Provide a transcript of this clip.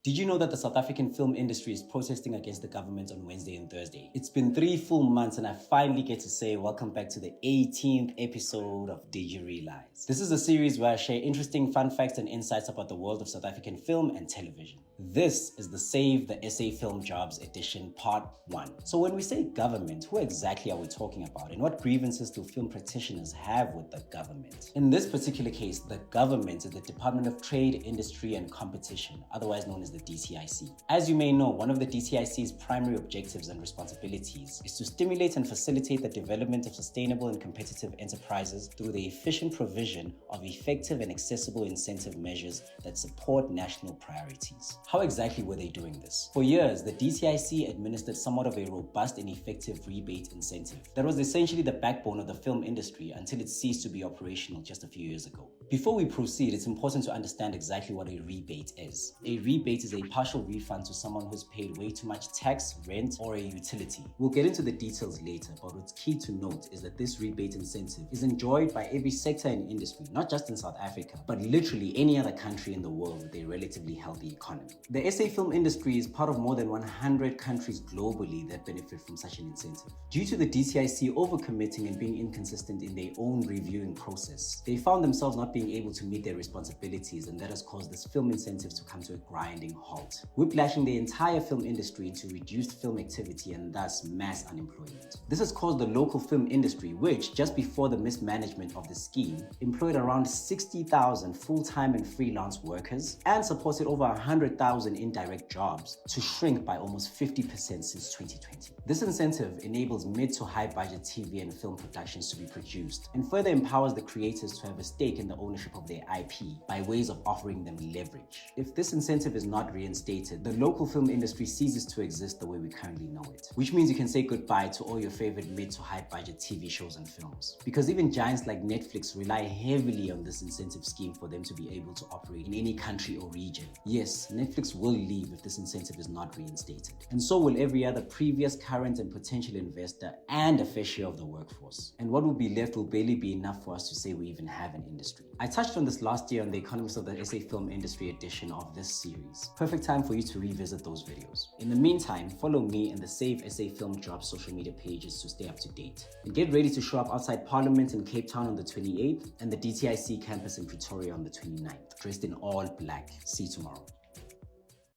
Did you know that the South African film industry is protesting against the government on Wednesday and Thursday? It's been 3 full months and I finally get to say welcome back to the 18th episode of Did You Realize? This is a series where I share interesting fun facts and insights about the world of South African film and television. This is the Save the SA Film Jobs edition part 1. So when we say government, who exactly are we talking about and what grievances do film practitioners have with the government? In this particular case, the government is the Department of Trade, Industry and Competition, otherwise known as the DTIC. As you may know, one of the DTIC's primary objectives and responsibilities is to stimulate and facilitate the development of sustainable and competitive enterprises through the efficient provision of effective and accessible incentive measures that support national priorities. How exactly were they doing this? For years, the DTIC administered somewhat of a robust and effective rebate incentive that was essentially the backbone of the film industry until it ceased to be operational just a few years ago. Before we proceed, it's important to understand exactly what a rebate is. A rebate is a partial refund to someone who's paid way too much tax, rent, or a utility. We'll get into the details later, but what's key to note is that this rebate incentive is enjoyed by every sector and industry, not just in South Africa, but literally any other country in the world with a relatively healthy economy. The SA film industry is part of more than 100 countries globally that benefit from such an incentive. Due to the DTIC overcommitting and being inconsistent in their own reviewing process, they found themselves not being able to meet their responsibilities, and that has caused this film incentive to come to a grinding halt, whiplashing the entire film industry into reduced film activity and thus mass unemployment. This has caused the local film industry, which just before the mismanagement of the scheme employed around 60,000 full-time and freelance workers and supported over 100,000 indirect jobs, to shrink by almost 50% since 2020. This incentive enables mid to high budget TV and film productions to be produced and further empowers the creators to have a stake in the ownership of their IP by ways of offering them leverage. If this incentive is not reinstated, the local film industry ceases to exist the way we currently know it, which means you can say goodbye to all your favorite mid to high budget TV shows and films. Because even giants like Netflix rely heavily on this incentive scheme for them to be able to operate in any country or region. Yes, Netflix will leave if this incentive is not reinstated. And so will every other previous, current and potential investor and a fair share of the workforce. And what will be left will barely be enough for us to say we even have an industry. I touched on this last year on the Economics of the SA Film Industry edition of this series. Perfect time for you to revisit those videos. In the meantime, follow me and the Save SA Film Jobs social media pages to stay up to date. And get ready to show up outside Parliament in Cape Town on the 28th and the DTIC campus in Pretoria on the 29th, dressed in all black. See you tomorrow.